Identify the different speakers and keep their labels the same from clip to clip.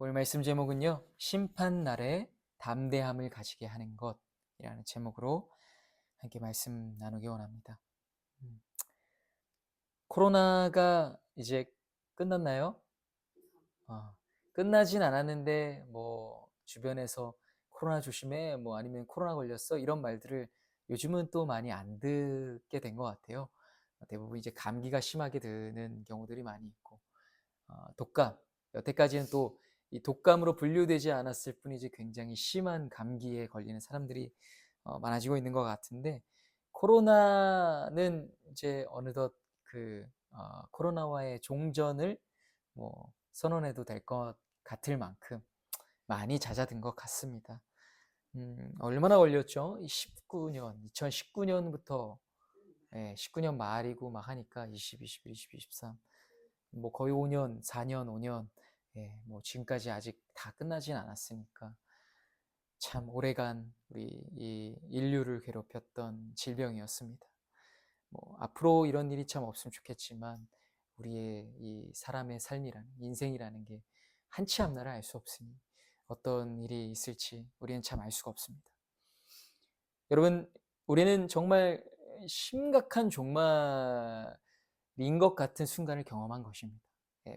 Speaker 1: 오늘 말씀 제목은요, 심판날에 담대함을 가지게 하는 것이라는 제목으로 함께 말씀 나누기 원합니다. 음, 코로나가 이제 끝났나요? 어, 끝나진 않았는데 주변에서 코로나 조심해, 아니면 코로나 걸렸어, 이런 말들을 요즘은 또 많이 안 듣게 된 것 같아요. 대부분 이제 감기가 심하게 드는 경우들이 많이 있고, 독감, 여태까지는 또 이 독감으로 분류되지 않았을 뿐이지 굉장히 심한 감기에 걸리는 사람들이 많아지고 있는 것 같은데, 코로나는 이제 어느덧 코로나와의 종전을 선언해도 될 것 같을 만큼 많이 잦아든 것 같습니다. 얼마나 걸렸죠? 2019년부터 19년 말이고 막 하니까 20, 21, 22, 23, 거의 5년, 4년, 5년, 지금까지 아직 다 끝나진 않았으니까 참 오래간 우리 이 인류를 괴롭혔던 질병이었습니다. 앞으로 이런 일이 참 없으면 좋겠지만 우리의 이 사람의 삶이라는, 인생이라는 게 한치 앞날을 알 수 없으니 어떤 일이 있을지 우리는 참 알 수가 없습니다. 여러분, 우리는 정말 심각한 종말인 것 같은 순간을 경험한 것입니다.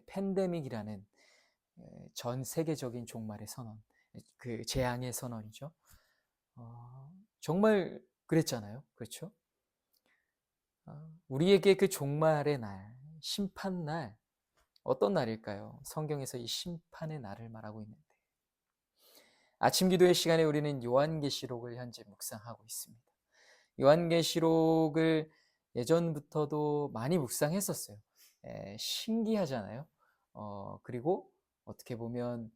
Speaker 1: 팬데믹이라는 전 세계적인 종말의 선언, 그 재앙의 선언이죠. 정말 그랬잖아요. 그렇죠? 우리에게 그 종말의 날, 심판날, 어떤 날일까요? 성경에서 이 심판의 날을 말하고 있는데, 아침 기도의 시간에 우리는 요한계시록을 현재 묵상하고 있습니다. 요한계시록을 예전부터도 많이 묵상했었어요. 신기하잖아요. 그리고 어떻게 보면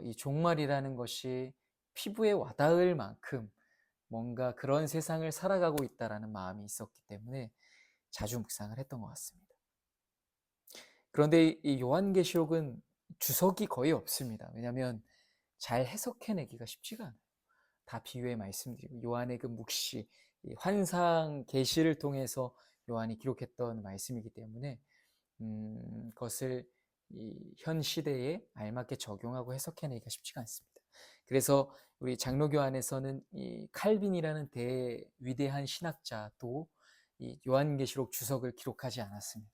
Speaker 1: 이 종말이라는 것이 피부에 와닿을 만큼 뭔가 그런 세상을 살아가고 있다라는 마음이 있었기 때문에 자주 묵상을 했던 것 같습니다. 그런데 이 요한계시록은 주석이 거의 없습니다. 왜냐하면 잘 해석해내기가 쉽지가 않아요. 다 비유의 말씀드리고, 요한의 그 묵시, 이 환상 계시를 통해서 요한이 기록했던 말씀이기 때문에 그것을 이 현 시대에 알맞게 적용하고 해석해내기가 쉽지가 않습니다. 그래서 우리 장로교 안에서는 이 칼빈이라는 위대한 신학자도 이 요한계시록 주석을 기록하지 않았습니다.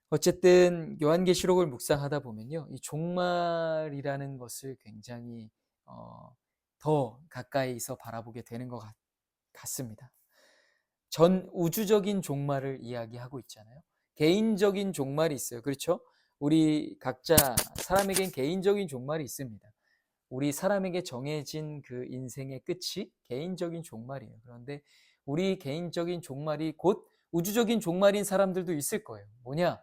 Speaker 1: 어쨌든 요한계시록을 묵상하다 보면요, 이 종말이라는 것을 굉장히 더 가까이서 바라보게 되는 것 같습니다. 전 우주적인 종말을 이야기하고 있잖아요. 개인적인 종말이 있어요. 그렇죠? 우리 각자 사람에겐 개인적인 종말이 있습니다. 우리 사람에게 정해진 그 인생의 끝이 개인적인 종말이에요. 그런데 우리 개인적인 종말이 곧 우주적인 종말인 사람들도 있을 거예요. 뭐냐?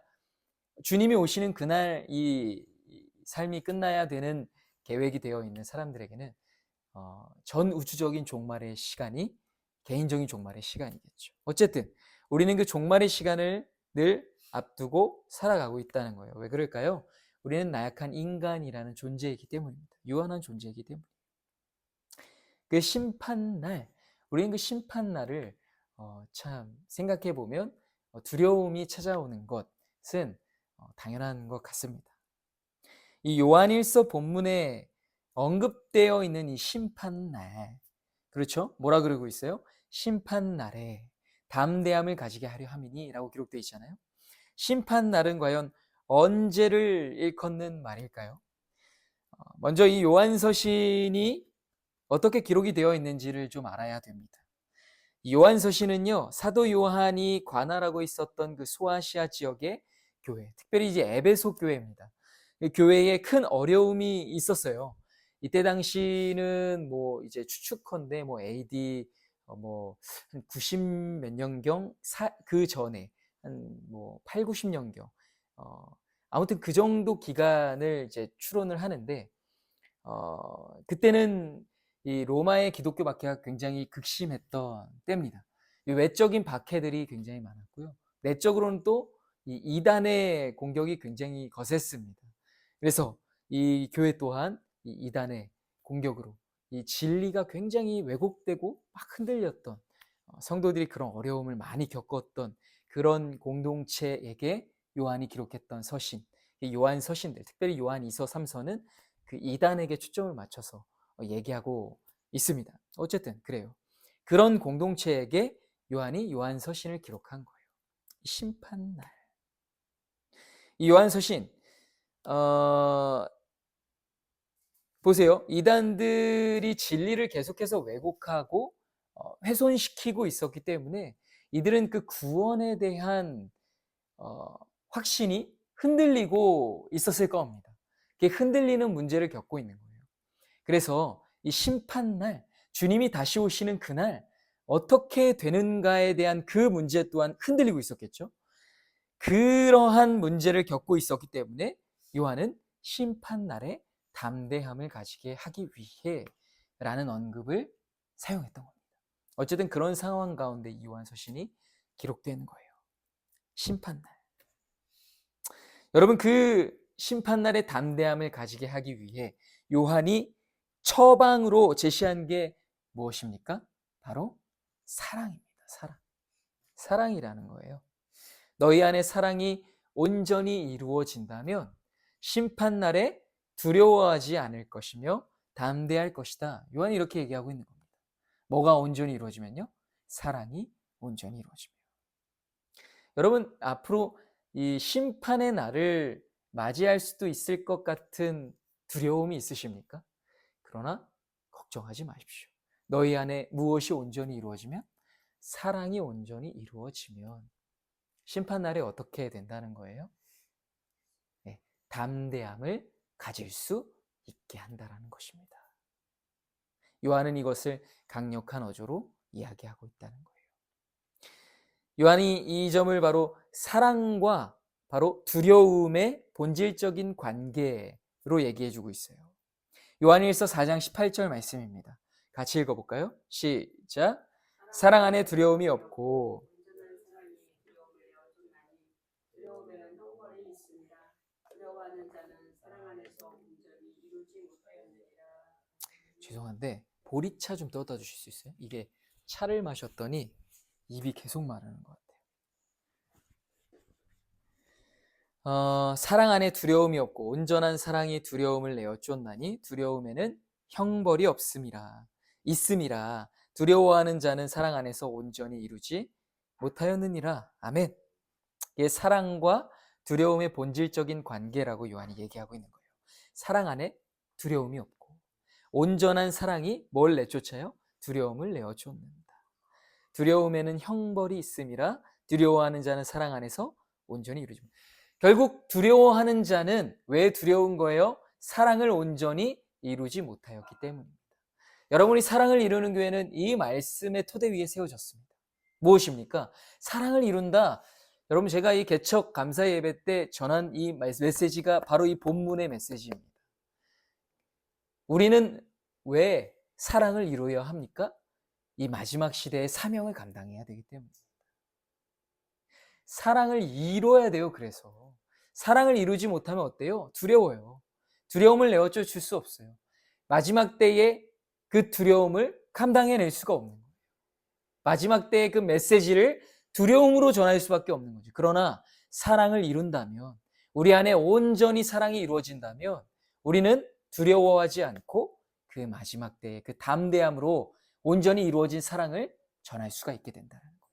Speaker 1: 주님이 오시는 그날 이 삶이 끝나야 되는 계획이 되어 있는 사람들에게는 전 우주적인 종말의 시간이 개인적인 종말의 시간이겠죠. 어쨌든 우리는 그 종말의 시간을 늘 앞두고 살아가고 있다는 거예요. 왜 그럴까요? 우리는 나약한 인간이라는 존재이기 때문입니다. 유한한 존재이기 때문입니다. 그 심판날, 우리는 그 심판날을 참 생각해 보면 두려움이 찾아오는 것은 당연한 것 같습니다. 이 요한일서 본문에 언급되어 있는 이 심판날, 그렇죠? 뭐라 그러고 있어요? 심판날에 담대함을 가지게 하려 함이니 라고 기록되어 있잖아요. 심판날은 과연 언제를 일컫는 말일까요? 먼저 이 요한서신이 어떻게 기록이 되어 있는지를 좀 알아야 됩니다. 이 요한서신은요, 사도 요한이 관할하고 있었던 그 소아시아 지역의 교회, 특별히 이제 에베소 교회입니다. 그 교회에 큰 어려움이 있었어요. 이때 당시는 이제 추측컨대 AD 한 90 몇 년경 그 전에 한 8, 90년경 아무튼 그 정도 기간을 이제 추론을 하는데, 그때는 이 로마의 기독교 박해가 굉장히 극심했던 때입니다. 이 외적인 박해들이 굉장히 많았고요. 내적으로는 또 이 이단의 공격이 굉장히 거셌습니다. 그래서 이 교회 또한 이 이단의 공격으로 이 진리가 굉장히 왜곡되고 막 흔들렸던, 성도들이 그런 어려움을 많이 겪었던 그런 공동체에게 요한이 기록했던 서신, 요한 서신들, 특별히 요한 2서, 3서는 그 이단에게 초점을 맞춰서 얘기하고 있습니다. 어쨌든 그래요. 그런 공동체에게 요한이 요한 서신을 기록한 거예요. 심판날. 이 요한 서신, 보세요. 이단들이 진리를 계속해서 왜곡하고 훼손시키고 있었기 때문에 이들은 그 구원에 대한 확신이 흔들리고 있었을 겁니다. 그게 흔들리는 문제를 겪고 있는 거예요. 그래서 이 심판날, 주님이 다시 오시는 그날 어떻게 되는가에 대한 그 문제 또한 흔들리고 있었겠죠. 그러한 문제를 겪고 있었기 때문에 요한은 심판날에 담대함을 가지게 하기 위해 라는 언급을 사용했던 겁니다. 어쨌든 그런 상황 가운데 이 요한 서신이 기록되는 거예요. 심판날. 여러분, 그 심판날의 담대함을 가지게 하기 위해 요한이 처방으로 제시한 게 무엇입니까? 바로 사랑입니다. 사랑. 사랑이라는 거예요. 너희 안에 사랑이 온전히 이루어진다면 심판날에 두려워하지 않을 것이며 담대할 것이다. 요한이 이렇게 얘기하고 있는 겁니다. 뭐가 온전히 이루어지면요? 사랑이 온전히 이루어집니다. 여러분, 앞으로 이 심판의 날을 맞이할 수도 있을 것 같은 두려움이 있으십니까? 그러나 걱정하지 마십시오. 너희 안에 무엇이 온전히 이루어지면? 사랑이 온전히 이루어지면 심판날에 어떻게 된다는 거예요? 네, 담대함을 가질 수 있게 한다는 것입니다. 요한은 이것을 강력한 어조로 이야기하고 있다는 거예요. 요한이 이 점을 바로 사랑과 바로 두려움의 본질적인 관계로 얘기해주고 있어요. 요한일서 4장 18절 말씀입니다. 같이 읽어볼까요? 시작. 사랑 안에 두려움이 없고 죄송한데 보리차 좀 떠다 주실 수 있어요? 이게 차를 마셨더니 입이 계속 마르는 것 같아요. 사랑 안에 두려움이 없고 온전한 사랑이 두려움을 내어 쫓나니 두려움에는 형벌이 있음이라 두려워하는 자는 사랑 안에서 온전히 이루지 못하였느니라. 아멘. 이게 사랑과 두려움의 본질적인 관계라고 요한이 얘기하고 있는 거예요. 사랑 안에 두려움이 없고 온전한 사랑이 뭘 내쫓아요? 두려움을 내어 쫓는다. 두려움에는 형벌이 있음이라 두려워하는 자는 사랑 안에서 온전히 이루지 못한다. 결국 두려워하는 자는 왜 두려운 거예요? 사랑을 온전히 이루지 못하였기 때문입니다. 여러분이 사랑을 이루는 교회는 이 말씀의 토대 위에 세워졌습니다. 무엇입니까? 사랑을 이룬다. 여러분, 제가 이 개척 감사 예배 때 전한 이 메시지가 바로 이 본문의 메시지입니다. 우리는 왜 사랑을 이루어야 합니까? 이 마지막 시대의 사명을 감당해야 되기 때문입니다. 사랑을 이뤄야 돼요. 그래서 사랑을 이루지 못하면 어때요? 두려워요. 두려움을 내어쫓을 수 없어요. 마지막 때에 그 두려움을 감당해낼 수가 없는 거예요. 마지막 때의 그 메시지를 두려움으로 전할 수밖에 없는 거죠. 그러나 사랑을 이룬다면, 우리 안에 온전히 사랑이 이루어진다면 우리는 두려워하지 않고 그 마지막 때의 그 담대함으로 온전히 이루어진 사랑을 전할 수가 있게 된다는 겁니다.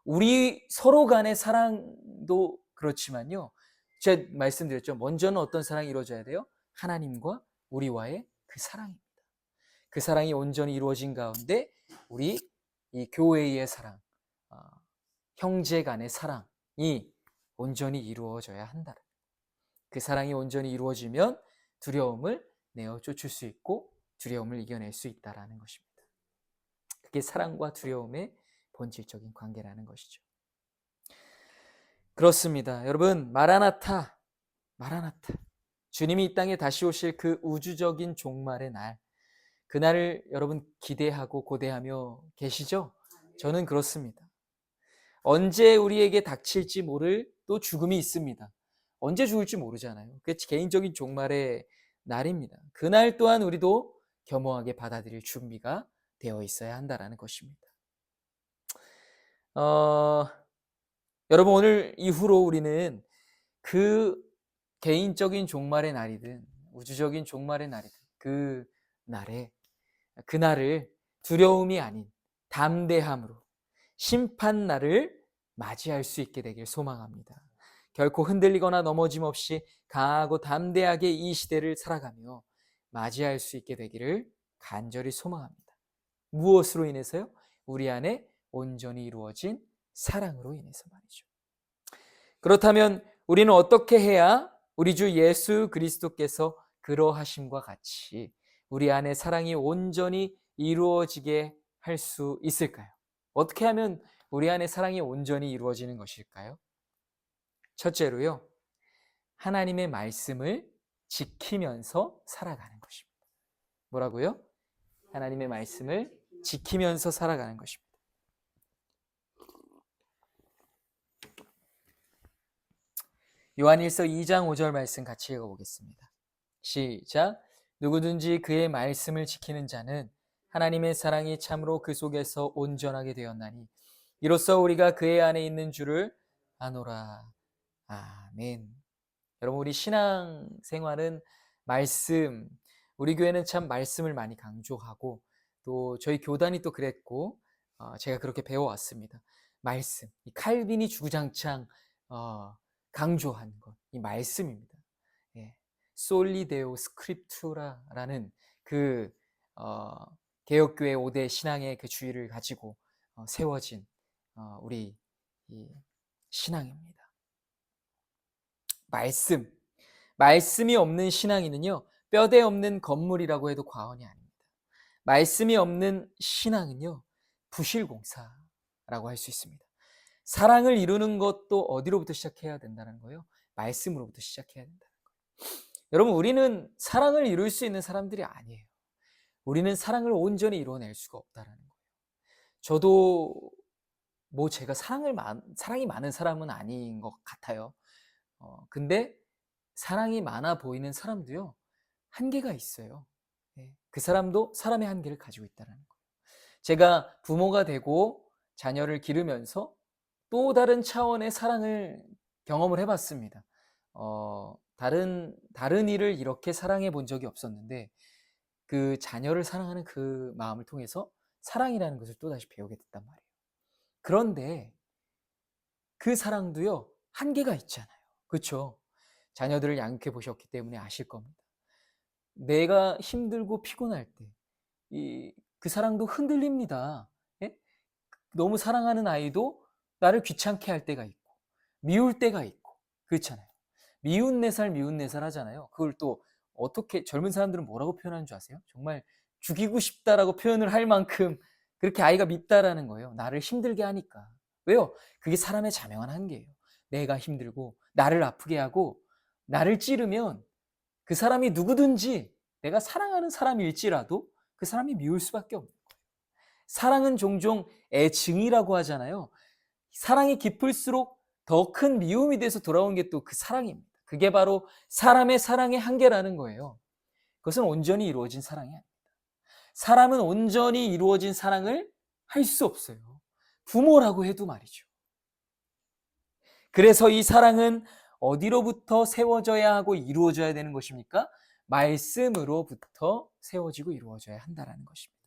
Speaker 1: 우리 서로 간의 사랑도 그렇지만요. 제가 말씀드렸죠. 먼저는 어떤 사랑이 이루어져야 돼요? 하나님과 우리와의 그 사랑입니다. 그 사랑이 온전히 이루어진 가운데 우리 이 교회의 사랑, 형제 간의 사랑이 온전히 이루어져야 한다. 그 사랑이 온전히 이루어지면 두려움을 내어 쫓을 수 있고 두려움을 이겨낼 수 있다는 것입니다. 그게 사랑과 두려움의 본질적인 관계라는 것이죠. 그렇습니다. 여러분, 마라나타. 주님이 이 땅에 다시 오실 그 우주적인 종말의 날, 그날을 여러분 기대하고 고대하며 계시죠? 저는 그렇습니다. 언제 우리에게 닥칠지 모를 또 죽음이 있습니다. 언제 죽을지 모르잖아요. 그게 개인적인 종말의 날입니다. 그날 또한 우리도 겸허하게 받아들일 준비가 되어 있어야 한다는 것입니다. 여러분, 오늘 이후로 우리는 그 개인적인 종말의 날이든 우주적인 종말의 날이든 그날을 두려움이 아닌 담대함으로 심판 날을 맞이할 수 있게 되길 소망합니다. 결코 흔들리거나 넘어짐 없이 강하고 담대하게 이 시대를 살아가며 맞이할 수 있게 되기를 간절히 소망합니다. 무엇으로 인해서요? 우리 안에 온전히 이루어진 사랑으로 인해서 말이죠. 그렇다면 우리는 어떻게 해야 우리 주 예수 그리스도께서 그러하심과 같이 우리 안에 사랑이 온전히 이루어지게 할 수 있을까요? 어떻게 하면 우리 안에 사랑이 온전히 이루어지는 것일까요? 첫째로요, 하나님의 말씀을 지키면서 살아가는 것입니다. 뭐라고요? 하나님의 말씀을 지키면서 살아가는 것입니다. 요한일서 2장 5절 말씀 같이 읽어보겠습니다. 시작. 누구든지 그의 말씀을 지키는 자는 하나님의 사랑이 참으로 그 속에서 온전하게 되었나니 이로써 우리가 그의 안에 있는 줄을 아노라. 아멘. 여러분, 우리 신앙 생활은 말씀, 우리 교회는 참 말씀을 많이 강조하고 또 저희 교단이 또 그랬고 제가 그렇게 배워왔습니다. 말씀, 이 칼빈이 주구장창 강조한 것, 이 말씀입니다. 예. 솔리데오 스크립투라라는 그 개혁교회 5대 신앙의 그 주의를 가지고 세워진 우리 이 신앙입니다. 말씀이 없는 신앙인은요, 뼈대 없는 건물이라고 해도 과언이 아닙니다. 말씀이 없는 신앙은요, 부실공사라고 할 수 있습니다. 사랑을 이루는 것도 어디로부터 시작해야 된다는 거예요? 말씀으로부터 시작해야 된다는 거예요. 여러분, 우리는 사랑을 이룰 수 있는 사람들이 아니에요. 우리는 사랑을 온전히 이루어낼 수가 없다는 거예요. 저도 제가 사랑이 많은 사람은 아닌 것 같아요. 근데 사랑이 많아 보이는 사람도요, 한계가 있어요. 그 사람도 사람의 한계를 가지고 있다는 거예요. 제가 부모가 되고 자녀를 기르면서 또 다른 차원의 사랑을 경험을 해봤습니다. 다른 일을 이렇게 사랑해 본 적이 없었는데 그 자녀를 사랑하는 그 마음을 통해서 사랑이라는 것을 또다시 배우게 됐단 말이에요. 그런데 그 사랑도요, 한계가 있잖아요. 그렇죠? 자녀들을 양육해 보셨기 때문에 아실 겁니다. 내가 힘들고 피곤할 때 그 사랑도 흔들립니다. 예? 너무 사랑하는 아이도 나를 귀찮게 할 때가 있고 미울 때가 있고 그렇잖아요. 미운 네 살 하잖아요. 그걸 또 어떻게 젊은 사람들은 뭐라고 표현하는 줄 아세요? 정말 죽이고 싶다라고 표현을 할 만큼 그렇게 아이가 밉다라는 거예요. 나를 힘들게 하니까. 왜요? 그게 사람의 자명한 한계예요. 내가 힘들고 나를 아프게 하고 나를 찌르면 그 사람이 누구든지 내가 사랑하는 사람일지라도 그 사람이 미울 수밖에 없는 거예요. 사랑은 종종 애증이라고 하잖아요. 사랑이 깊을수록 더 큰 미움이 돼서 돌아오는 게 또 그 사랑입니다. 그게 바로 사람의 사랑의 한계라는 거예요. 그것은 온전히 이루어진 사랑이 아닙니다. 사람은 온전히 이루어진 사랑을 할 수 없어요. 부모라고 해도 말이죠. 그래서 이 사랑은 어디로부터 세워져야 하고 이루어져야 되는 것입니까? 말씀으로부터 세워지고 이루어져야 한다는 것입니다.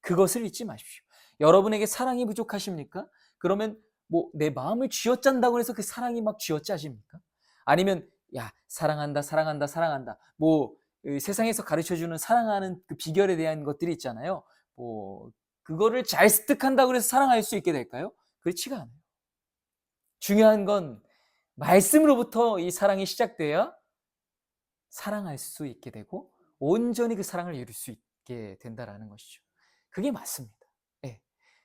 Speaker 1: 그것을 잊지 마십시오. 여러분에게 사랑이 부족하십니까? 그러면 내 마음을 쥐어짠다고 해서 그 사랑이 막 쥐어짜집니까? 아니면 사랑한다 사랑한다 사랑한다 세상에서 가르쳐주는 사랑하는 그 비결에 대한 것들이 있잖아요. 그거를 잘 습득한다고 해서 사랑할 수 있게 될까요? 그렇지가 않아요. 중요한 건 말씀으로부터 이 사랑이 시작돼야 사랑할 수 있게 되고 온전히 그 사랑을 이룰 수 있게 된다라는 것이죠. 그게 맞습니다. 네.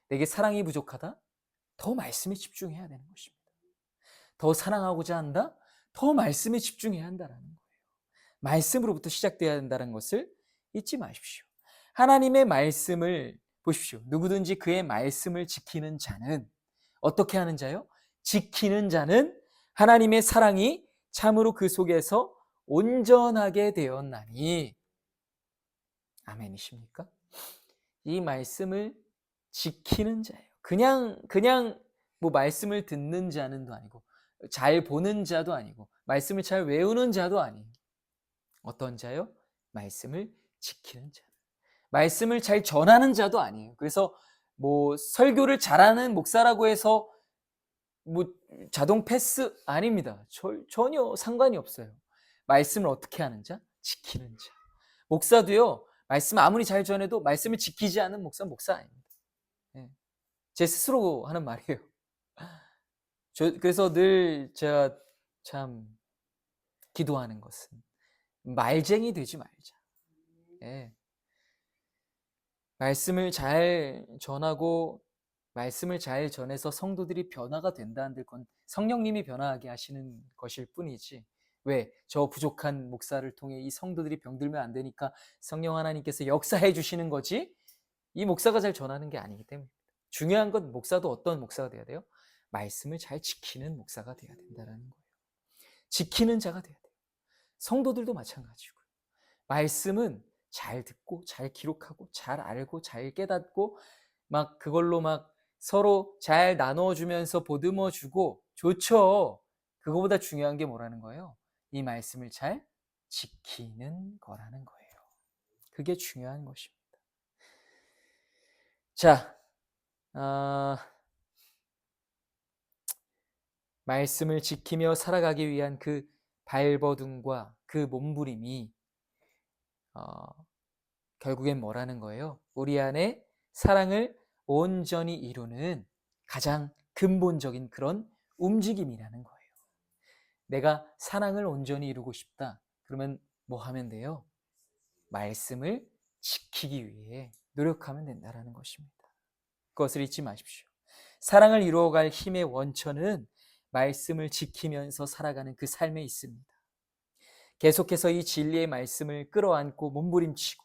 Speaker 1: 내게 사랑이 부족하다? 더 말씀에 집중해야 되는 것입니다. 더 사랑하고자 한다? 더 말씀에 집중해야 한다라는 거예요. 말씀으로부터 시작돼야 한다는 것을 잊지 마십시오. 하나님의 말씀을 보십시오. 누구든지 그의 말씀을 지키는 자는 어떻게 하는 자요? 지키는 자는 하나님의 사랑이 참으로 그 속에서 온전하게 되었나니. 아멘이십니까? 이 말씀을 지키는 자예요. 그냥 말씀을 듣는 자는도 아니고 잘 보는 자도 아니고 말씀을 잘 외우는 자도 아니에요. 어떤 자요? 말씀을 지키는 자. 말씀을 잘 전하는 자도 아니에요. 그래서 뭐 설교를 잘하는 목사라고 해서 뭐 자동 패스 아닙니다. 전혀 상관이 없어요. 말씀을 어떻게 하는 자? 지키는 자. 목사도요. 말씀 아무리 잘 전해도 말씀을 지키지 않는 목사 아닙니다. 예. 제 스스로 하는 말이에요. 그래서 늘 제가 참 기도하는 것은 말쟁이 되지 말자. 예. 말씀을 잘 전하고 말씀을 잘 전해서 성도들이 변화가 된다는 건 성령님이 변화하게 하시는 것일 뿐이지, 왜? 저 부족한 목사를 통해 이 성도들이 병들면 안 되니까 성령 하나님께서 역사해 주시는 거지, 이 목사가 잘 전하는 게 아니기 때문에. 중요한 건 목사도 어떤 목사가 돼야 돼요? 말씀을 잘 지키는 목사가 돼야 된다는 거예요. 지키는 자가 돼야 돼요. 성도들도 마찬가지고요. 말씀은 잘 듣고 잘 기록하고 잘 알고 잘 깨닫고 막 그걸로 막 서로 잘 나눠주면서 보듬어주고 좋죠. 그거보다 중요한 게 뭐라는 거예요? 이 말씀을 잘 지키는 거라는 거예요. 그게 중요한 것입니다. 자, 말씀을 지키며 살아가기 위한 그 발버둥과 그 몸부림이 결국엔 뭐라는 거예요? 우리 안에 사랑을 온전히 이루는 가장 근본적인 그런 움직임이라는 거예요. 내가 사랑을 온전히 이루고 싶다. 그러면 뭐 하면 돼요? 말씀을 지키기 위해 노력하면 된다는 것입니다. 그것을 잊지 마십시오. 사랑을 이루어갈 힘의 원천은 말씀을 지키면서 살아가는 그 삶에 있습니다. 계속해서 이 진리의 말씀을 끌어안고 몸부림치고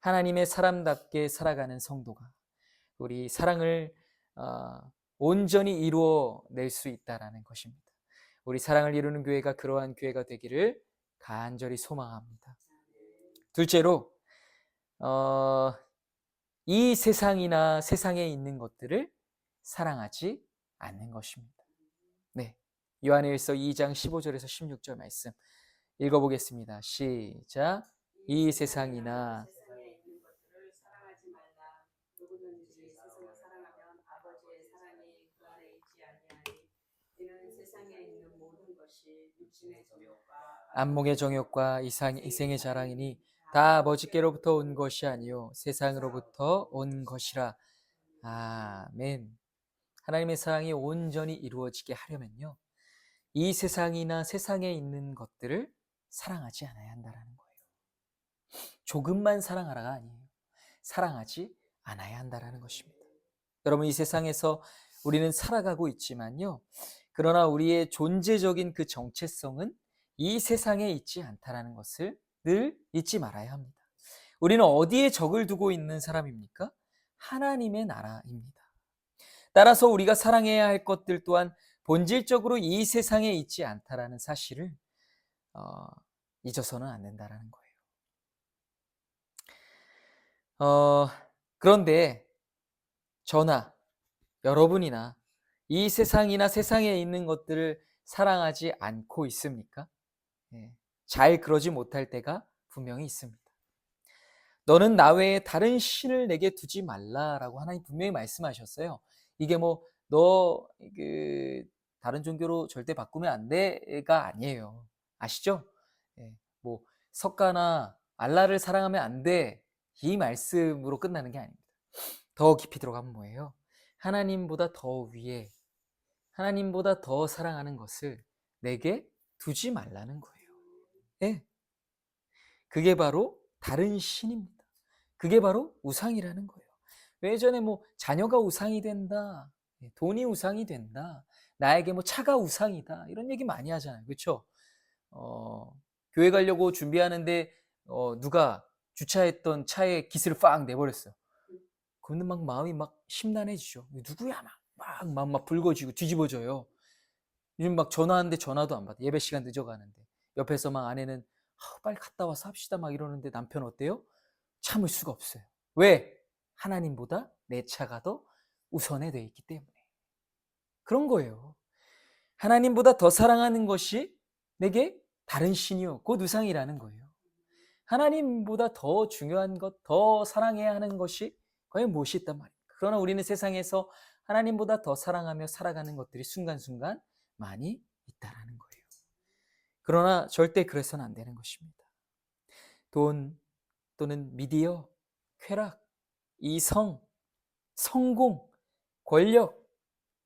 Speaker 1: 하나님의 사람답게 살아가는 성도가 우리 사랑을 온전히 이루어낼 수 있다는 것입니다. 우리 사랑을 이루는 교회가 그러한 교회가 되기를 간절히 소망합니다. 둘째로 이 세상이나 세상에 있는 것들을 사랑하지 않는 것입니다. 네, 요한일서 2장 15절에서 16절 말씀 읽어보겠습니다. 시작. 이 세상이나 안목의 정욕과 이생의 자랑이니 다 아버지께로부터 온 것이 아니요 세상으로부터 온 것이라. 아멘. 하나님의 사랑이 온전히 이루어지게 하려면요, 이 세상이나 세상에 있는 것들을 사랑하지 않아야 한다는 거예요. 조금만 사랑하라가 아니에요. 사랑하지 않아야 한다는 것입니다. 여러분, 이 세상에서 우리는 살아가고 있지만요, 그러나 우리의 존재적인 그 정체성은 이 세상에 있지 않다는 것을 늘 잊지 말아야 합니다. 우리는 어디에 적을 두고 있는 사람입니까? 하나님의 나라입니다. 따라서 우리가 사랑해야 할 것들 또한 본질적으로 이 세상에 있지 않다라는 사실을 잊어서는 안 된다는 거예요. 그런데 저나 여러분이나 이 세상이나 세상에 있는 것들을 사랑하지 않고 있습니까? 잘 그러지 못할 때가 분명히 있습니다. 너는 나 외에 다른 신을 내게 두지 말라라고 하나님 분명히 말씀하셨어요. 이게 뭐 너 다른 종교로 절대 바꾸면 안 돼가 아니에요. 아시죠? 뭐 석가나 알라를 사랑하면 안 돼, 이 말씀으로 끝나는 게 아닙니다. 더 깊이 들어가면 뭐예요? 하나님보다 더 위에, 하나님보다 더 사랑하는 것을 내게 두지 말라는 거예요. 예. 그게 바로 다른 신입니다. 그게 바로 우상이라는 거예요. 예전에 뭐 자녀가 우상이 된다, 돈이 우상이 된다, 나에게 뭐 차가 우상이다, 이런 얘기 많이 하잖아요. 그렇죠? 교회 가려고 준비하는데 누가 주차했던 차에 기스를 팍 내버렸어요. 그러면 막 마음이 막 심란해지죠. 누구야? 막 마음 막 붉어지고 뒤집어져요. 요즘 막 전화하는데 전화도 안 받아. 예배 시간 늦어가는데. 옆에서 막 아내는 빨리 갔다 와서 합시다 막 이러는데 남편 어때요? 참을 수가 없어요. 왜? 하나님보다 내 차가 더 우선에 돼 있기 때문에. 그런 거예요. 하나님보다 더 사랑하는 것이 내게 다른 신이요 곧 우상이라는 거예요. 하나님보다 더 중요한 것, 더 사랑해야 하는 것이 과연 무엇이 있단 말입니까? 그러나 우리는 세상에서 하나님보다 더 사랑하며 살아가는 것들이 순간순간 많이 있다라는 거예요. 그러나 절대 그래서는 안 되는 것입니다. 돈 또는 미디어, 쾌락, 이성, 성공, 권력,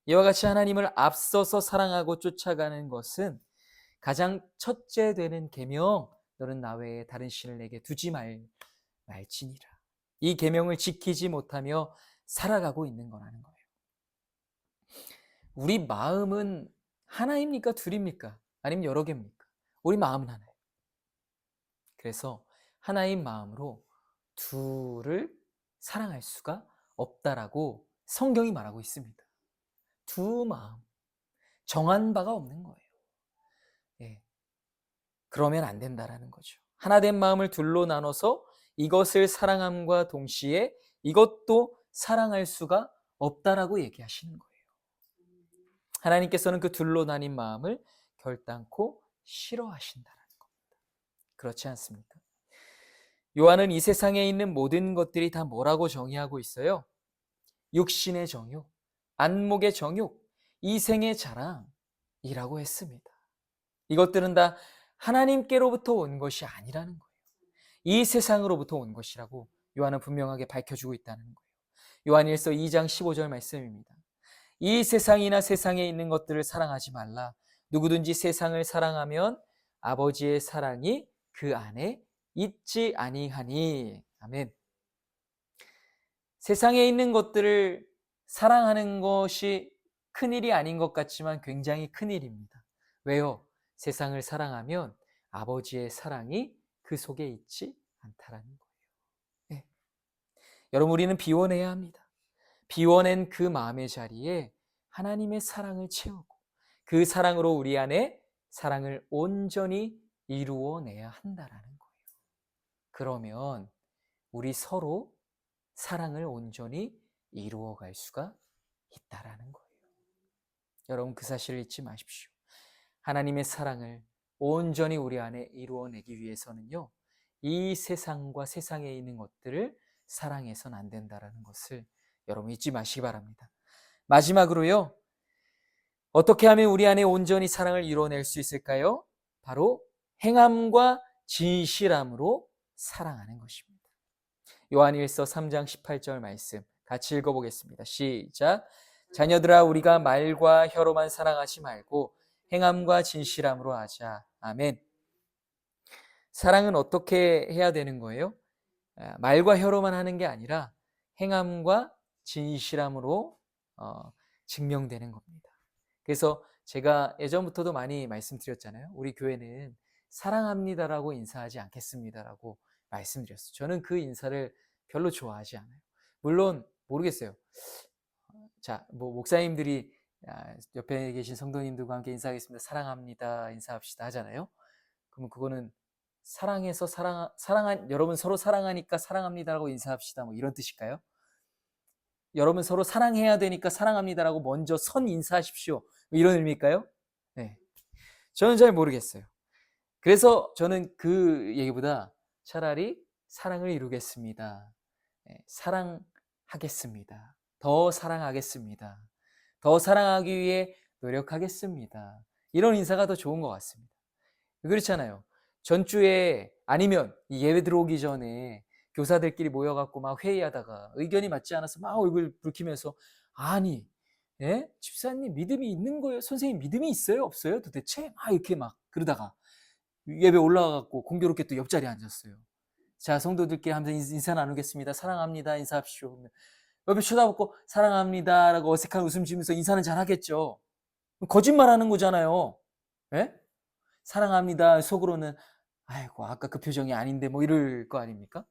Speaker 1: 이와 같이 하나님을 앞서서 사랑하고 쫓아가는 것은 가장 첫째 되는 계명, 너는 나 외에 다른 신을 내게 두지 말지니라. 이 계명을 지키지 못하며 살아가고 있는 거라는 거예요. 우리 마음은 하나입니까? 둘입니까? 아니면 여러 개입니까? 우리 마음은 하나예요. 그래서 하나인 마음으로 둘을 사랑할 수가 없다라고 성경이 말하고 있습니다. 두 마음, 정한 바가 없는 거예요. 예. 그러면 안 된다라는 거죠. 하나된 마음을 둘로 나눠서 이것을 사랑함과 동시에 이것도 사랑할 수가 없다라고 얘기하시는 거예요. 하나님께서는 그 둘로 나뉜 마음을 결단코 싫어하신다라는 겁니다. 그렇지 않습니까? 요한은 이 세상에 있는 모든 것들이 다 뭐라고 정의하고 있어요? 육신의 정욕, 안목의 정욕, 이생의 자랑이라고 했습니다. 이것들은 다 하나님께로부터 온 것이 아니라는 거예요. 이 세상으로부터 온 것이라고 요한은 분명하게 밝혀주고 있다는 거예요. 요한일서 2장 15절 말씀입니다. 이 세상이나 세상에 있는 것들을 사랑하지 말라. 누구든지 세상을 사랑하면 아버지의 사랑이 그 안에 있지 아니하니. 아멘. 세상에 있는 것들을 사랑하는 것이 큰일이 아닌 것 같지만 굉장히 큰일입니다. 왜요? 세상을 사랑하면 아버지의 사랑이 그 속에 있지 않다라는 거예요. 네. 여러분, 우리는 비워내야 합니다. 비워낸 그 마음의 자리에 하나님의 사랑을 채우고 그 사랑으로 우리 안에 사랑을 온전히 이루어내야 한다라는 거예요. 그러면 우리 서로 사랑을 온전히 이루어갈 수가 있다라는 거예요. 여러분, 그 사실을 잊지 마십시오. 하나님의 사랑을 온전히 우리 안에 이루어내기 위해서는요, 이 세상과 세상에 있는 것들을 사랑해서는 안 된다라는 것을 여러분 잊지 마시기 바랍니다. 마지막으로요, 어떻게 하면 우리 안에 온전히 사랑을 이루어낼 수 있을까요? 바로 행함과 진실함으로 사랑하는 것입니다. 요한일서 3장 18절 말씀 같이 읽어보겠습니다. 시작. 자녀들아, 우리가 말과 혀로만 사랑하지 말고 행함과 진실함으로 하자. 아멘. 사랑은 어떻게 해야 되는 거예요? 말과 혀로만 하는 게 아니라 행함과 진실함으로 증명되는 겁니다. 그래서 제가 예전부터도 많이 말씀드렸잖아요. 우리 교회는 사랑합니다라고 인사하지 않겠습니다라고 말씀드렸어요. 저는 그 인사를 별로 좋아하지 않아요. 물론 모르겠어요. 자, 목사님들이 옆에 계신 성도님들과 함께 인사하겠습니다. 사랑합니다. 인사합시다 하잖아요. 그러면 그거는 사랑해서 여러분 서로 사랑하니까 사랑합니다라고 인사합시다. 뭐 이런 뜻일까요? 여러분 서로 사랑해야 되니까 사랑합니다라고 먼저 선 인사하십시오. 이런 의미일까요? 네. 저는 잘 모르겠어요. 그래서 저는 그 얘기보다 차라리 사랑을 이루겠습니다. 네, 사랑하겠습니다. 더 사랑하겠습니다. 더 사랑하기 위해 노력하겠습니다. 이런 인사가 더 좋은 것 같습니다. 그렇잖아요. 전주에 아니면 예배 들어오기 전에 교사들끼리 모여갖고 막 회의하다가 의견이 맞지 않아서 막 얼굴 붉히면서 아니, 예? 집사님 믿음이 있는 거예요? 선생님 믿음이 있어요? 없어요? 도대체? 막 이렇게 막 그러다가 예배 올라가갖고 공교롭게 또 옆자리에 앉았어요. 자, 성도들끼리 하면서 인사 나누겠습니다. 사랑합니다. 인사합시오. 옆에 쳐다보고 사랑합니다 라고 어색한 웃음 지으면서 인사는 잘 하겠죠. 거짓말하는 거잖아요. 예? 사랑합니다 속으로는 아이고 아까 그 표정이 아닌데 뭐 이럴 거 아닙니까?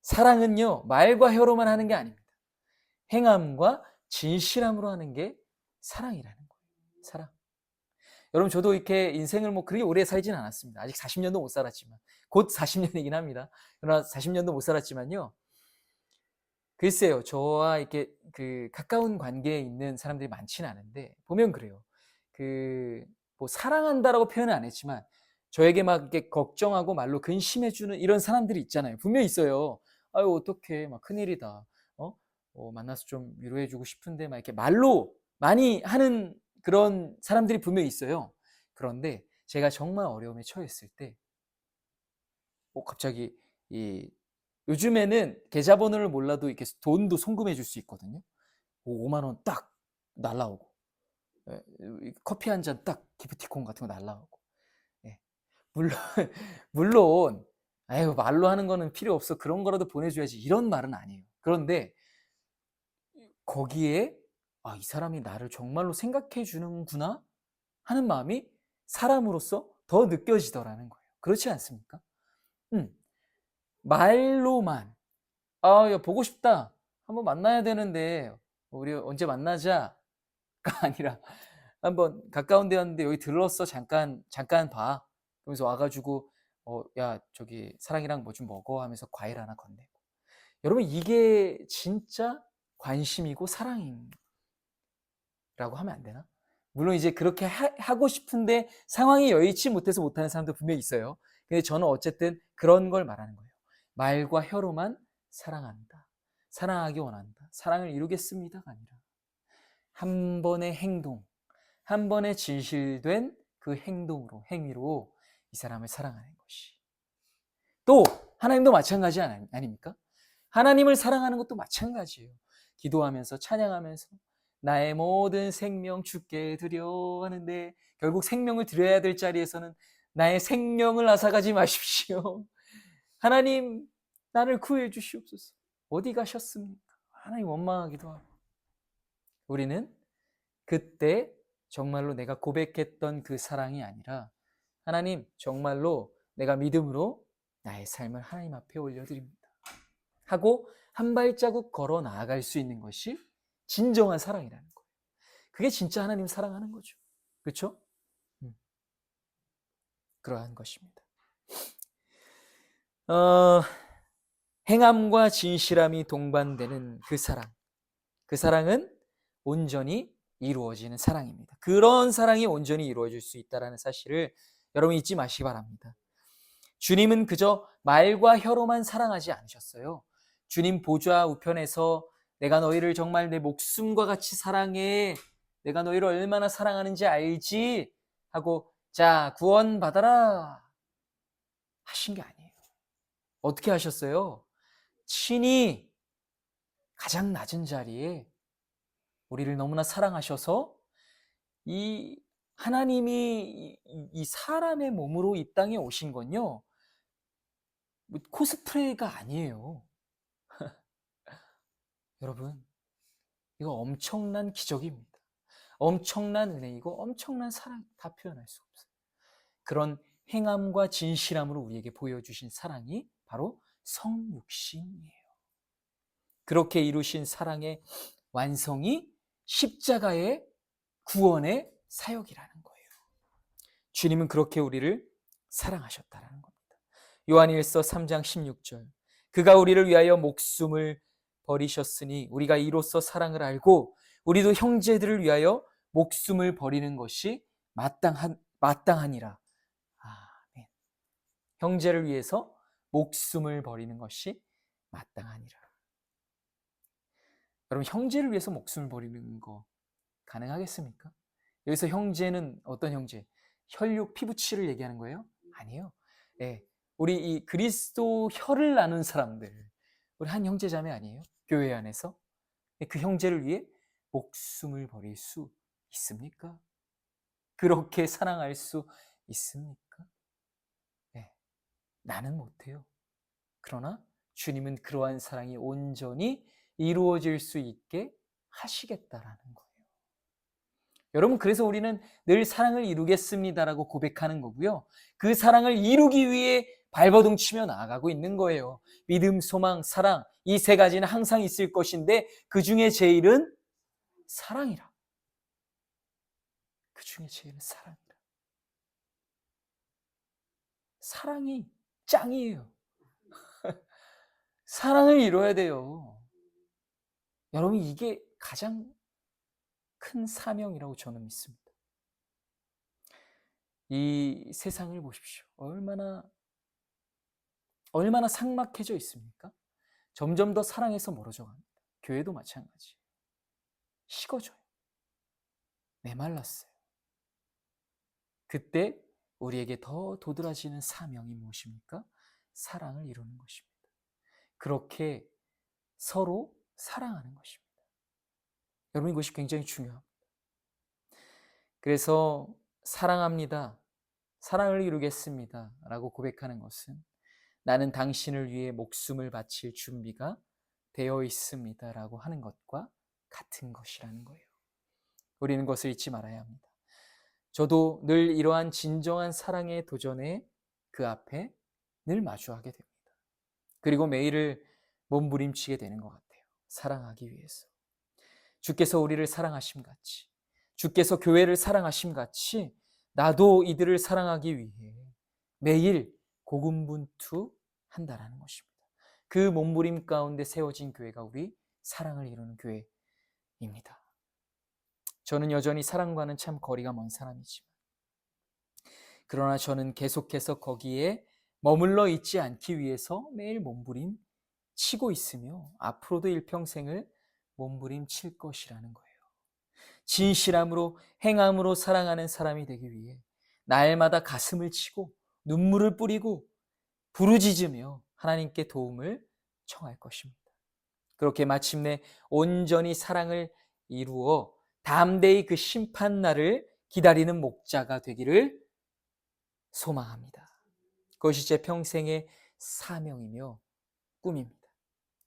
Speaker 1: 사랑은요 말과 혀로만 하는 게 아닙니다. 행함과 진실함으로 하는 게 사랑이라는 거예요. 사랑. 여러분, 저도 이렇게 인생을 뭐 그렇게 오래 살진 않았습니다. 아직 40년도 못 살았지만 곧 40년이긴 합니다. 그러나 40년도 못 살았지만요, 글쎄요, 저와 이렇게 그 가까운 관계에 있는 사람들이 많지는 않은데 보면 그래요. 뭐 사랑한다라고 표현은 안 했지만 저에게 막 이렇게 걱정하고 말로 근심해 주는 이런 사람들이 있잖아요. 분명히 있어요. "아유 어떡해. 막 큰일이다. 어? 만나서 좀 위로해 주고 싶은데." 막 이렇게 말로 많이 하는 그런 사람들이 분명히 있어요. 그런데 제가 정말 어려움에 처했을 때 갑자기 이 요즘에는 계좌번호를 몰라도 이렇게 돈도 송금해 줄 수 있거든요. 5만 원 딱 날라오고, 예, 커피 한 잔 딱 기프티콘 같은 거 날라오고. 예. 물론 물론 "아유 말로 하는 거는 필요 없어. 그런 거라도 보내줘야지." 이런 말은 아니에요. 그런데 거기에 '아 이 사람이 나를 정말로 생각해 주는구나.' 하는 마음이 사람으로서 더 느껴지더라는 거예요. 그렇지 않습니까? 음. 말로만 "아 야 보고 싶다. 한번 만나야 되는데 우리 언제 만나자."가 아니라 "한번 가까운 데 왔는데 여기 들렀어. 잠깐 봐." 그러면서 와 가지고 야 저기 사랑이랑 뭐 좀 먹어." 하면서 과일 하나 건네고. 여러분 이게 진짜 관심이고 사랑인 라고 하면 안 되나? 물론 이제 그렇게 하고 싶은데 상황이 여의치 못해서 못하는 사람도 분명히 있어요. 근데 저는 어쨌든 그런 걸 말하는 거예요. 말과 혀로만 사랑한다. 사랑하기 원한다. 사랑을 이루겠습니다가 아니라 한 번의 행동, 한 번의 진실된 그 행동으로, 행위로 이 사람을 사랑하는 것이. 또 하나님도 마찬가지 아닙니까? 하나님을 사랑하는 것도 마찬가지예요. 기도하면서 찬양하면서 나의 모든 생명 주께 드려 하는데 결국 생명을 드려야 될 자리에서는 나의 생명을 앗아가지 마십시오. 하나님 나를 구해 주시옵소서. 어디 가셨습니까? 하나님 원망하기도 하고. 우리는 그때 정말로 내가 고백했던 그 사랑이 아니라 하나님 정말로 내가 믿음으로 나의 삶을 하나님 앞에 올려드립니다 하고 한 발자국 걸어 나아갈 수 있는 것이 진정한 사랑이라는 거예요. 그게 진짜 하나님 사랑하는 거죠. 그렇죠? 그러한 것입니다. 어, 행함과 진실함이 동반되는 그 사랑. 그 사랑은 온전히 이루어지는 사랑입니다. 그런 사랑이 온전히 이루어질 수 있다는 사실을 여러분 잊지 마시기 바랍니다. 주님은 그저 말과 혀로만 사랑하지 않으셨어요. 주님 보좌 우편에서 내가 너희를 정말 내 목숨과 같이 사랑해. 내가 너희를 얼마나 사랑하는지 알지? 하고 자 구원 받아라 하신 게 아니에요. 어떻게 하셨어요? 친히 가장 낮은 자리에 우리를 너무나 사랑하셔서 이 하나님이 이 사람의 몸으로 이 땅에 오신 건요. 뭐 코스프레가 아니에요. 여러분, 이거 엄청난 기적입니다. 엄청난 은혜이고 엄청난 사랑 다 표현할 수 없어요. 그런 행함과 진실함으로 우리에게 보여주신 사랑이 바로 성육신이에요. 그렇게 이루신 사랑의 완성이 십자가의 구원의 사역이라는 거예요. 주님은 그렇게 우리를 사랑하셨다는 겁니다. 요한일서 3장 16절 그가 우리를 위하여 목숨을 버리셨으니 우리가 이로써 사랑을 알고 우리도 형제들을 위하여 목숨을 버리는 것이 마땅하니라. 아멘. 형제를 위해서 목숨을 버리는 것이 마땅하니라. 여러분 형제를 위해서 목숨을 버리는 거 가능하겠습니까? 여기서 형제는 어떤 형제? 혈육 피부치를 얘기하는 거예요? 아니에요. 네, 우리 이 그리스도 혈을 나눈 사람들, 우리 한 형제자매 아니에요? 교회 안에서 그 형제를 위해 목숨을 버릴 수 있습니까? 그렇게 사랑할 수 있습니까? 네, 나는 못해요. 그러나 주님은 그러한 사랑이 온전히 이루어질 수 있게 하시겠다라는 거예요. 여러분 그래서 우리는 늘 사랑을 이루겠습니다라고 고백하는 거고요. 그 사랑을 이루기 위해 발버둥 치며 나아가고 있는 거예요. 믿음, 소망, 사랑 이 세 가지는 항상 있을 것인데 그 중에 제일은 사랑이라. 그 중에 제일은 사랑이라. 사랑이 짱이에요. 사랑을 이뤄야 돼요. 여러분 이게 가장 큰 사명이라고 저는 믿습니다. 이 세상을 보십시오. 얼마나 삭막해져 있습니까? 점점 더 사랑에서 멀어져 갑니다. 교회도 마찬가지. 식어져요. 메말랐어요. 그때 우리에게 더 도드라지는 사명이 무엇입니까? 사랑을 이루는 것입니다. 그렇게 서로 사랑하는 것입니다. 여러분, 이것이 굉장히 중요합니다. 그래서 사랑합니다, 사랑을 이루겠습니다 라고 고백하는 것은 나는 당신을 위해 목숨을 바칠 준비가 되어 있습니다 라고 하는 것과 같은 것이라는 거예요. 우리는 그것을 잊지 말아야 합니다. 저도 늘 이러한 진정한 사랑의 도전에 그 앞에 늘 마주하게 됩니다. 그리고 매일을 몸부림치게 되는 것 같아요. 사랑하기 위해서. 주께서 우리를 사랑하심 같이, 주께서 교회를 사랑하심 같이 나도 이들을 사랑하기 위해 매일 고군분투한다라는 것입니다. 그 몸부림 가운데 세워진 교회가 우리 사랑을 이루는 교회입니다. 저는 여전히 사랑과는 참 거리가 먼 사람이지만, 그러나 저는 계속해서 거기에 머물러 있지 않기 위해서 매일 몸부림 치고 있으며 앞으로도 일평생을 몸부림 칠 것이라는 거예요. 진실함으로 행함으로 사랑하는 사람이 되기 위해 날마다 가슴을 치고 눈물을 뿌리고 부르짖으며 하나님께 도움을 청할 것입니다. 그렇게 마침내 온전히 사랑을 이루어 담대히 그 심판날을 기다리는 목자가 되기를 소망합니다. 그것이 제 평생의 사명이며 꿈입니다.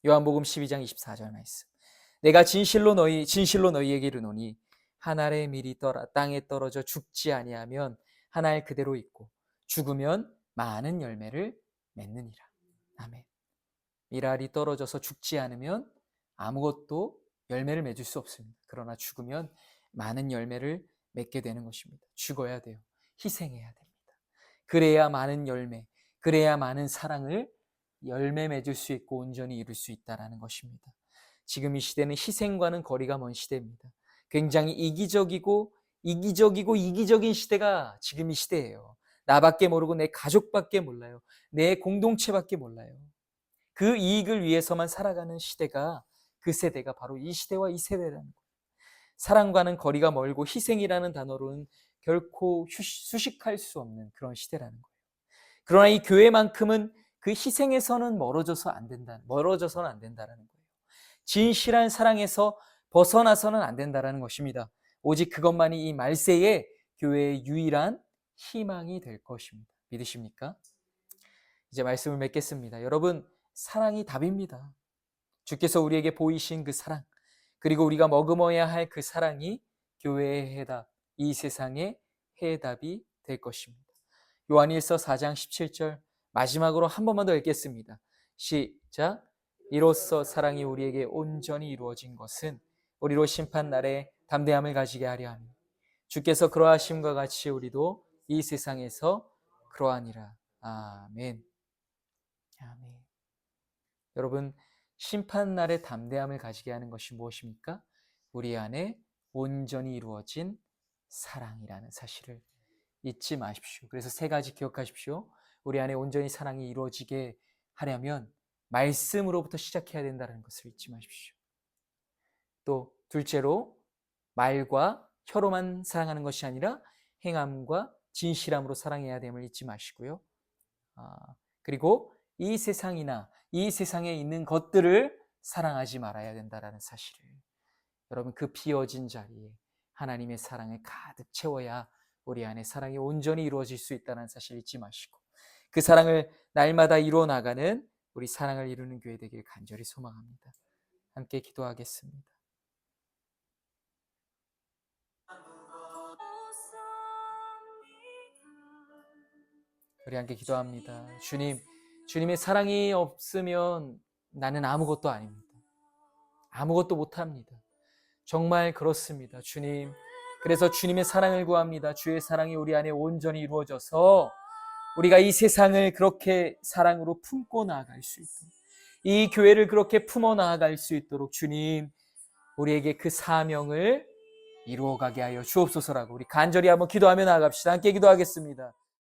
Speaker 1: 요한복음 12장 24절 말씀. 내가 진실로 너희에게 이르노니 한 알의 밀이 땅에 떨어져 죽지 아니하면 한 알 그대로 있고 죽으면 많은 열매를 맺느니라. 아멘. 밀알이 떨어져서 죽지 않으면 아무것도 열매를 맺을 수 없습니다. 그러나 죽으면 많은 열매를 맺게 되는 것입니다. 죽어야 돼요. 희생해야 됩니다. 그래야 많은 열매, 그래야 많은 사랑을 열매 맺을 수 있고 온전히 이룰 수 있다는 것입니다. 지금 이 시대는 희생과는 거리가 먼 시대입니다. 굉장히 이기적인 시대가 지금 이 시대예요. 나밖에 모르고 내 가족밖에 몰라요. 내 공동체밖에 몰라요. 그 이익을 위해서만 살아가는 시대가, 그 세대가 바로 이 시대와 이 세대라는 거예요. 사랑과는 거리가 멀고 희생이라는 단어로는 결코 수식할 수 없는 그런 시대라는 거예요. 그러나 이 교회만큼은 그 희생에서는 멀어져서는 안 된다는 거예요. 진실한 사랑에서 벗어나서는 안 된다는 것입니다. 오직 그것만이 이 말세의 교회의 유일한 희망이 될 것입니다. 믿으십니까? 이제 말씀을 맺겠습니다. 여러분, 사랑이 답입니다. 주께서 우리에게 보이신 그 사랑, 그리고 우리가 머금어야 할 그 사랑이 교회의 해답, 이 세상의 해답이 될 것입니다. 요한일서 4장 17절 마지막으로 한 번만 더 읽겠습니다. 시작. 이로써 사랑이 우리에게 온전히 이루어진 것은 우리로 심판날에 담대함을 가지게 하려 함이니 주께서 그러하심과 같이 우리도 이 세상에서 그러하니라. 아멘. 아멘. 여러분, 심판날에 담대함을 가지게 하는 것이 무엇입니까? 우리 안에 온전히 이루어진 사랑이라는 사실을 잊지 마십시오. 그래서 세 가지 기억하십시오. 우리 안에 온전히 사랑이 이루어지게 하려면 말씀으로부터 시작해야 된다는 것을 잊지 마십시오. 또 둘째로, 말과 혀로만 사랑하는 것이 아니라 행함과 진실함으로 사랑해야 됨을 잊지 마시고요. 그리고 이 세상이나 이 세상에 있는 것들을 사랑하지 말아야 된다는 사실을, 여러분, 그 비어진 자리에 하나님의 사랑을 가득 채워야 우리 안에 사랑이 온전히 이루어질 수 있다는 사실을 잊지 마시고, 그 사랑을 날마다 이루어 나가는 우리 사랑을 이루는 교회 되길 간절히 소망합니다. 함께 기도하겠습니다. 우리 함께 기도합니다. 주님의 사랑이 없으면 나는 아무것도 아닙니다. 아무것도 못합니다. 정말 그렇습니다. 주님, 그래서 주님의 사랑을 구합니다. 주의 사랑이 우리 안에 온전히 이루어져서 우리가 이 세상을 그렇게 사랑으로 품고 나아갈 수 있도록, 이 교회를 그렇게 품어 나아갈 수 있도록 주님, 우리에게 그 사명을 이루어가게 하여 주옵소서라고 우리 간절히 한번 기도하며 나아갑시다. 함께 기도하겠습니다.